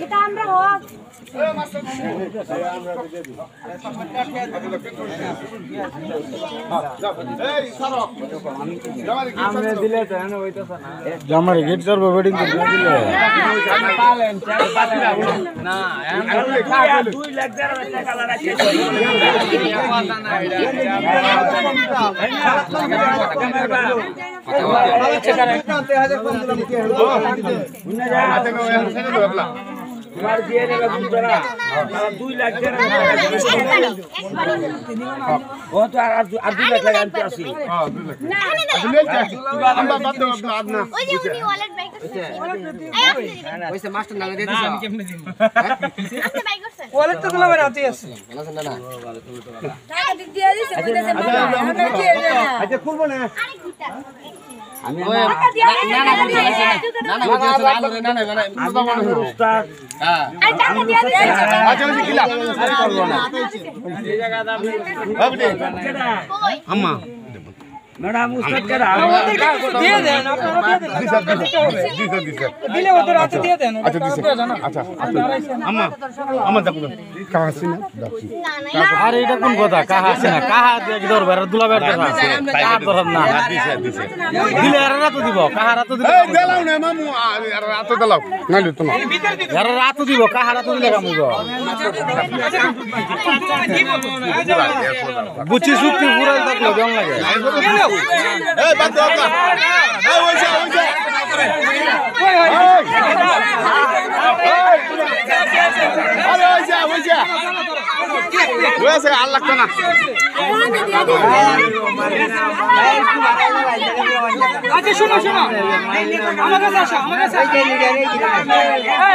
এটা আমরা হোক জামার গেট করবো বেডিং দিলে না 2 লাখ টাকা লাগাইছে তোমার দিয়ে নেবে বুঝরা 2 লাখ টাকা ও তো আর 2 লাখ টাকা আনতে আসি হ্যাঁ 2 লাখ না আমরা বাদ দাও আপনি না ওই যে উনি ওয়ালেট বাই করছে ওইসে মাস্টার নামে দিয়ে দিছো আমি কেমনে দিন আপনি বাই করছেন ওয়ালেট তো গুলো বেরাতে আছে না না না টাকা দিয়ে দিছে কইতেছে আচ্ছা খুলবো না আরে কিটা আমি না উস্তাদ হ্যাঁ আর টাকা দিয়ে দিছে আচ্ছা আমি কিলা করব না এই জায়গা আপনি আম্মা ম্যাডাম উস্তাদ কে আমাদের কিছু দিয়ে দেন আপনারা দিয়ে দেন দিলে ওদের হাতে দিয়ে দেন আচ্ছা আচ্ছা আম্মা আম্মা দেখো কাহা আছে না আরে এটা কোন কথা কাহা আছে না কাহা দিয়ে ধর বের দুলা বের কথা আছে কাহা ধরব না দিছে দিলে আর রাত দিব কাহা রাত দিব এই দেলাও না মামু আর রাত দেলাও নাইলে তো না আর রাত দিব কাহা রাত দিলে কাম হইব বুচি সুক্তি পুরা দেখলো কেমন লাগে এই বাদ দাও এই ওইসা ওইসা আল্লাহ তো না আচ্ছা শুনো আমার কাছে আসো আমার কাছে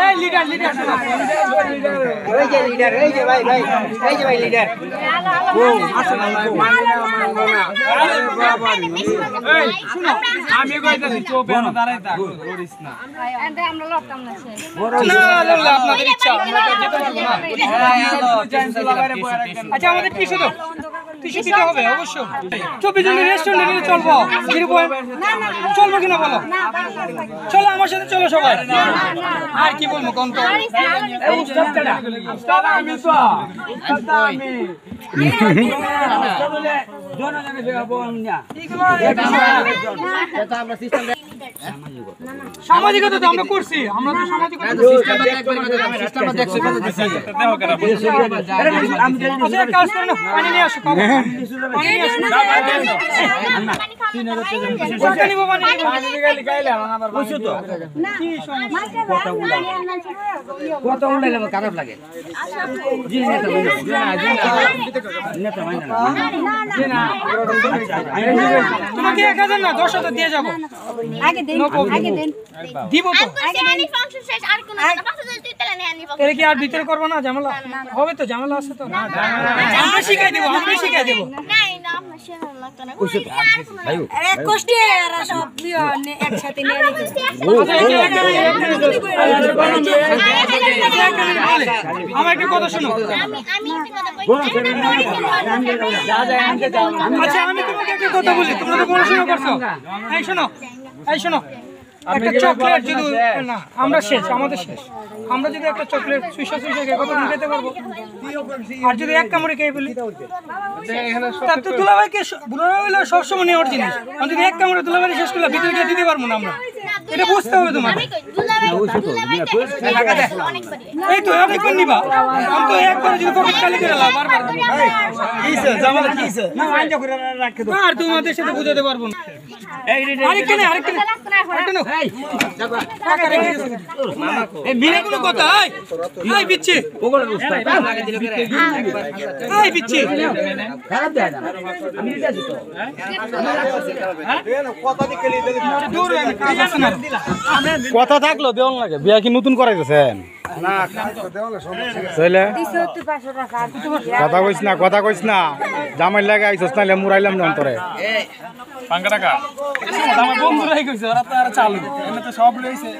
এই লিডার শোনো এই যে ভাই লিডার ও আসো না এই শুনো আমি কইতাছি চোপে না দাঁড়াই থাক করিস না আমরা লড়তাম না সে না আপনাদের ইচ্ছা আমরা যেতে পারবো না আচ্ছা আমাদের টিস্যু দাও টিস্যু দিতে হবে অবশ্যই 24 জনের রেস্টুরেন্টে চলবো চলবো কিনা বলো চলো আমার সাথে চলো সবাই আর কি বলবো কোন তো উস্তাদ আমি তো আমি জনগণের শেখাবো আমি না এটা আমরা সিস্টেম সামাজিকতা তো আমরা করছি আমরা তো সামাজিকতা সিস্টেমটা দেখছি কত দিছি দেখো কেন আচ্ছা কাজ করো না পানি নিয়ে আসো পানি নিয়ে আসো কত নিব পানি গালি গাইলে আমার বুঝছো তো কি সমস্যা কত উড়াইলে খারাপ লাগে জি নেতা না তোমাকে 1000 না 10,000 দিয়ে যাব আগে দেন দিব তো আগে দেন ফাংশন শেষ আর কোন 5000 তুই তাহলে নেই আনি এর কি আর ভিতরে করব না ঝামেলা হবে তো ঝামেলা আছে তো আমরা শিখাই দেব না আমরা শেখার লাগতো না আরে কষ্টে আর সব একসাথে নিয়ে আমার একটা কথা শুনো আমি একটা কথা বলি আচ্ছা আমি তোমাকে একটা কথা বলি তোমরা তো পড়াশোনা করছো এই শোনো একটা চকলেট যদি না আমরা শেষ আমাদের শেষ আমরা যদি একটা চকলেট সুইসা খেয়ে কত খেতে পারবো আর যদি এক কামড়ে খেয়ে ফেলি তার তো দুলাভাইকে দুলাভাই হলো সবসময় নেওয়ার জিনিস আমি যদি এক কামড়ে দুলাভাই শেষ করলে ভিতরে দিতে পারবো না আমরা এটা বুঝতে হবে তোমার এই তো অনেকবার নিবা আমি তো একবার যদি পকেট খালি করে লাভ বারবার আর তোমাদের সাথে বুঝাতে পারবো না আরেকটা মিলে কোনো কথা এই বিচ্ছি এই বিচ্ছি কথা থাকলো দেওয়ান লাগে বিয়া কি নতুন করাইতেছেন কথা কইস না জামাই লাগে আইছস নাইলে মুরাইলাম না অন্তরে পাঙ্কা টাকা আমার বন্ধুরাই কইছে ওরা তো আর চালু এনে তো সব লইছে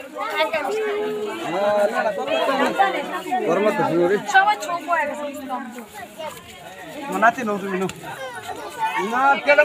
সবাই ছোট হয়ে গেছে নাতি নো তুমি নো না কেন